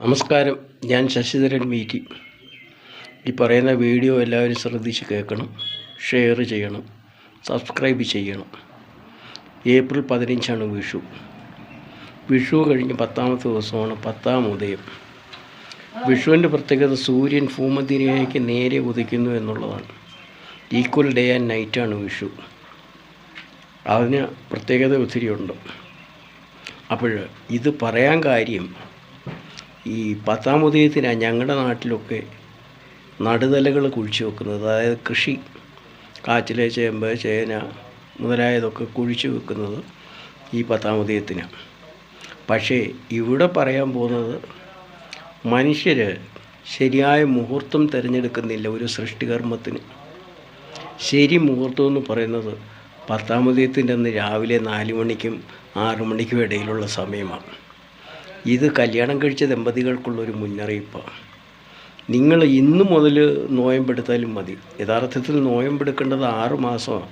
നമസ്കാരം, ഞാൻ ശശിധരൻ മീറ്റി. ഈ പറയുന്ന വീഡിയോ എല്ലാവരും ശ്രദ്ധിച്ച് കേൾക്കണം, ഷെയർ ചെയ്യണം, സബ്സ്ക്രൈബ് ചെയ്യണം. ഏപ്രിൽ 15 വിഷു. വിഷു കഴിഞ്ഞ് 10ാമത്തെ ദിവസമാണ് 10ാം ഉദയം. വിഷുവിൻ്റെ പ്രത്യേകത സൂര്യൻ ഭൂമധ്യരേഖയ്ക്ക് നേരെ ഉദിക്കുന്നു എന്നുള്ളതാണ്. ഈക്വൽ ഡേ ആൻഡ് നൈറ്റാണ് വിഷു. അതിന് പ്രത്യേകത ഒത്തിരിയുണ്ട്. അപ്പോൾ ഇത് പറയാൻ കാര്യം, ഈ 10ാം ഉദയത്തിനാണ് ഞങ്ങളുടെ നാട്ടിലൊക്കെ നടുതലകൾ കുഴിച്ച് വെക്കുന്നത്. അതായത് കൃഷി, കാച്ചിൽ, ചേമ്പ്, ചേന മുതലായതൊക്കെ കുഴിച്ച് വെക്കുന്നത് ഈ 10ാം ഉദയത്തിനാണ്. പക്ഷേ ഇവിടെ പറയാൻ പോകുന്നത്, മനുഷ്യർ ശരിയായ മുഹൂർത്തം തിരഞ്ഞെടുക്കുന്നില്ല ഒരു സൃഷ്ടികർമ്മത്തിന്. ശരി മുഹൂർത്തം എന്ന് പറയുന്നത് 10ാം ഉദയത്തിൻ്റെ അന്ന് രാവിലെ 4 മണിക്കും 6 മണിക്കും ഇടയിലുള്ള സമയമാണ്. ഇത് കല്യാണം കഴിച്ച ദമ്പതികൾക്കുള്ളൊരു മുന്നറിയിപ്പാണ്. നിങ്ങൾ ഇന്ന് മുതൽ നോയമ്പെടുത്താലും മതി. യഥാർത്ഥത്തിൽ നോയമ്പെടുക്കേണ്ടത് 6 മാസമാണ്.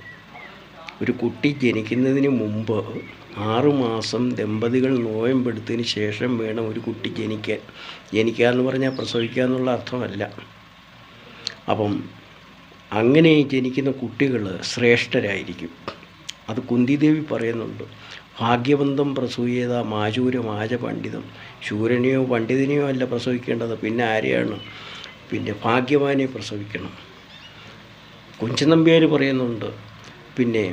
ഒരു കുട്ടി ജനിക്കുന്നതിന് മുമ്പ് 6 മാസം ദമ്പതികൾ നോയമ്പെടുത്തതിന് ശേഷം വേണം ഒരു കുട്ടി ജനിക്കാൻ. ജനിക്കുക എന്ന് പറഞ്ഞാൽ പ്രസവിക്കുക എന്നുള്ള അർത്ഥമല്ല. അപ്പം അങ്ങനെ ജനിക്കുന്ന കുട്ടികൾ ശ്രേഷ്ഠരായിരിക്കും. അത് കുന്തിദേവി പറയുന്നുണ്ട്. ഭാഗ്യവന്തം പ്രസൂയേത മാചൂരമാച പണ്ഡിതം. ശൂരനെയോ പണ്ഡിതനെയോ അല്ല പ്രസവിക്കേണ്ടത്, പിന്നെ ആരെയാണ്? പിന്നെ ഭാഗ്യവാനെ പ്രസവിക്കണം. കുഞ്ചനമ്പ്യാർ പറയുന്നുണ്ട്, പിന്നെ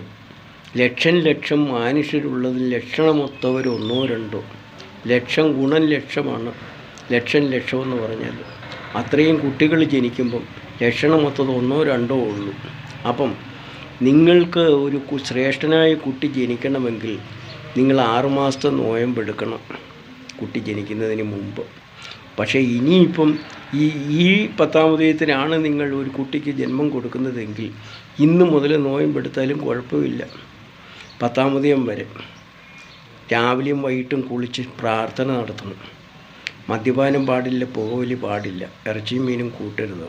ലക്ഷം മനുഷ്യരുള്ളതിൽ ലക്ഷണമൊത്തവർ 1-2. ലക്ഷം ഗുണം ലക്ഷമാണ്. ലക്ഷമെന്ന് പറഞ്ഞാൽ അത്രയും കുട്ടികൾ ജനിക്കുമ്പം ലക്ഷണമൊത്തത് 1-2 ഉള്ളൂ. അപ്പം നിങ്ങൾക്ക് ഒരു ശ്രേഷ്ഠനായ കുട്ടി ജനിക്കണമെങ്കിൽ നിങ്ങൾ 6 മാസത്തെ നോയമ്പെടുക്കണം കുട്ടി ജനിക്കുന്നതിന് മുമ്പ്. പക്ഷേ ഇനിയിപ്പം ഈ 10ാം ഉദയത്തിനാണ് നിങ്ങൾ ഒരു കുട്ടിക്ക് ജന്മം കൊടുക്കുന്നതെങ്കിൽ ഇന്ന് മുതൽ നോയമ്പെടുത്താലും കുഴപ്പമില്ല. 10ാം ഉദയം വരെ രാവിലെയും വൈകിട്ടും കുളിച്ച് പ്രാർത്ഥന നടത്തണം. മദ്യപാനം പാടില്ല, പുകവലി പാടില്ല, ഇറച്ചിയും മീനും കൂട്ടരുത്.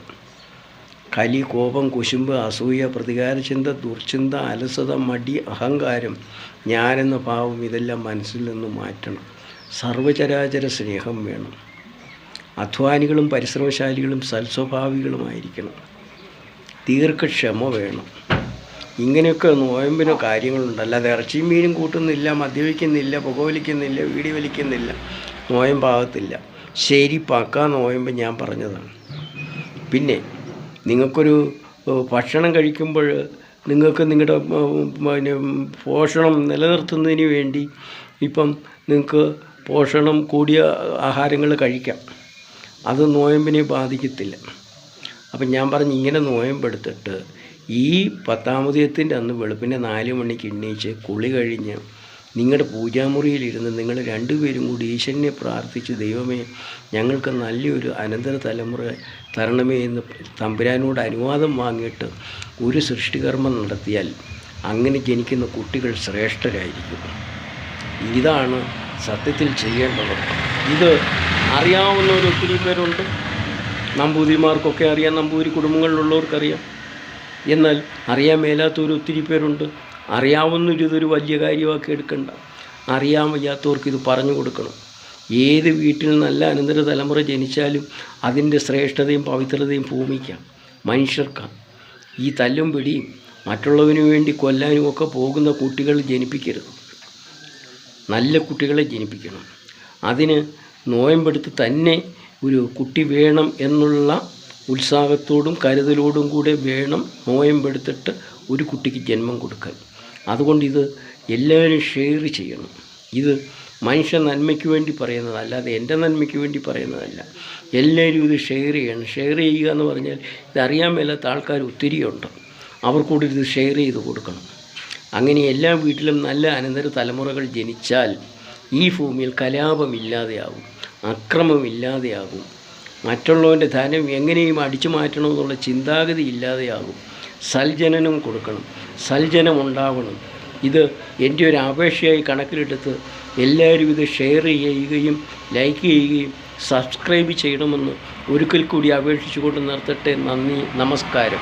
കലി, കോപം, കുശുമ്പ്, അസൂയ, പ്രതികാരചിന്ത, ദുർചിന്ത, അലസത, മടി, അഹങ്കാരം, ഞാനെന്ന ഭാവം ഇതെല്ലാം മനസ്സിൽ നിന്ന് മാറ്റണം. സർവചരാചര സ്നേഹം വേണം. അധ്വാനികളും പരിശ്രമശാലികളും സൽസ്വഭാവികളുമായിരിക്കണം. ദീർഘക്ഷമ വേണം. ഇങ്ങനെയൊക്കെ നോയമ്പിന് കാര്യങ്ങളുണ്ട്. അല്ലാതെ ഇറച്ചിയും മീനും കൂട്ടുന്നില്ല, മദ്യപിക്കുന്നില്ല, പുകവലിക്കുന്നില്ല, വീടി വലിക്കുന്നില്ല, നോയമ്പാകത്തില്ല. ശരി പക്കാ നോയമ്പ് ഞാൻ പറഞ്ഞതാണ്. പിന്നെ നിങ്ങൾക്കൊരു ഭക്ഷണം കഴിക്കുമ്പോൾ നിങ്ങൾക്ക് നിങ്ങളുടെ പോഷണം നിലനിർത്തുന്നതിന് വേണ്ടി ഇപ്പം നിങ്ങൾക്ക് പോഷണം കൂടിയ ആഹാരങ്ങൾ കഴിക്കാം. അത് നോയമ്പിനെ ബാധിക്കത്തില്ല. അപ്പം ഞാൻ പറഞ്ഞു, ഇങ്ങനെ നോയമ്പെടുത്തിട്ട് ഈ 10ാം ഉദയത്തിൻ്റെ അന്ന് വെളുപ്പിനെ 4 മണിക്ക് എണ്ണീച്ച് കുളി കഴിഞ്ഞ് നിങ്ങളുടെ പൂജാമുറിയിലിരുന്ന് നിങ്ങൾ 2 പേരും കൂടി ഈശ്വരനെ പ്രാർത്ഥിച്ച്, ദൈവമേ ഞങ്ങൾക്ക് നല്ലൊരു അനന്തര തലമുറ തരണമേ എന്ന് തമ്പുരാനോട് അനുവാദം വാങ്ങിയിട്ട് ഒരു സൃഷ്ടികർമ്മം നടത്തിയാൽ അങ്ങനെ ജനിക്കുന്ന കുട്ടികൾ ശ്രേഷ്ഠരായിരിക്കും. ഇതാണ് സത്യത്തിൽ ചെയ്യേണ്ടത്. ഇത് അറിയാവുന്നവർ ഒത്തിരി പേരുണ്ട്. നമ്പൂതിരിമാർക്കൊക്കെ അറിയാം, നമ്പൂതിരി കുടുംബങ്ങളിലുള്ളവർക്കറിയാം. എന്നാൽ അറിയാൻ മേലാത്തവർ ഒത്തിരി പേരുണ്ട്. അറിയാവുന്നൊരിതൊരു വലിയ കാര്യമാക്കി എടുക്കണ്ട. അറിയാൻ വയ്യാത്തവർക്ക് ഇത് പറഞ്ഞു കൊടുക്കണം. ഏത് വീട്ടിൽ നല്ല അനന്തര തലമുറ ജനിച്ചാലും അതിൻ്റെ ശ്രേഷ്ഠതയും പവിത്രതയും ഭൂമിക്കാണ്, മനുഷ്യർക്കാണ്. ഈ തല്ലും പിടിയും മറ്റുള്ളവന് വേണ്ടി കൊല്ലാനും ഒക്കെ പോകുന്ന കുട്ടികൾ ജനിപ്പിക്കരുത്. നല്ല കുട്ടികളെ ജനിപ്പിക്കണം. അതിന് നോയമ്പെടുത്ത് തന്നെ ഒരു കുട്ടി വേണം എന്നുള്ള ഉത്സാഹത്തോടും കരുതലോടും കൂടെ വേണം നോയമ്പെടുത്തിട്ട് ഒരു കുട്ടിക്ക് ജന്മം കൊടുക്കാൻ. അതുകൊണ്ട് ഇത് എല്ലാവരും ഷെയർ ചെയ്യണം. ഇത് മനുഷ്യ നന്മയ്ക്ക് വേണ്ടി പറയുന്നതല്ല, അല്ലാതെ എൻ്റെ നന്മയ്ക്ക് വേണ്ടി പറയുന്നതല്ല. എല്ലാവരും ഇത് ഷെയർ ചെയ്യണം. ഷെയർ ചെയ്യുക എന്ന് പറഞ്ഞാൽ ഇതറിയാൻ മേലാത്ത ആൾക്കാർ ഒത്തിരിയുണ്ട്. അവർക്കൂടി ഇത് ഷെയർ ചെയ്ത് കൊടുക്കണം. അങ്ങനെ എല്ലാ വീട്ടിലും നല്ല അനന്തര തലമുറകൾ ജനിച്ചാൽ ഈ ഭൂമിയിൽ കലാപമില്ലാതെയാകും, അക്രമമില്ലാതെയാകും, മറ്റുള്ളവൻ്റെ ധനം എങ്ങനെയും അടിച്ചു മാറ്റണമെന്നുള്ള ചിന്താഗതി ഇല്ലാതെയാകും. സൽജനനം കൊടുക്കണം, സൽജനം ഉണ്ടാവണം. ഇത് എൻ്റെ ഒരു അപേക്ഷയായി കണക്കിലെടുത്ത് എല്ലാവരും ഇത് ഷെയർ ചെയ്യുകയും ലൈക്ക് ചെയ്യുകയും സബ്സ്ക്രൈബ് ചെയ്യണമെന്ന് ഒരിക്കൽ കൂടി അപേക്ഷിച്ചുകൊണ്ട് നിർത്തട്ടെ. നന്ദി, നമസ്കാരം.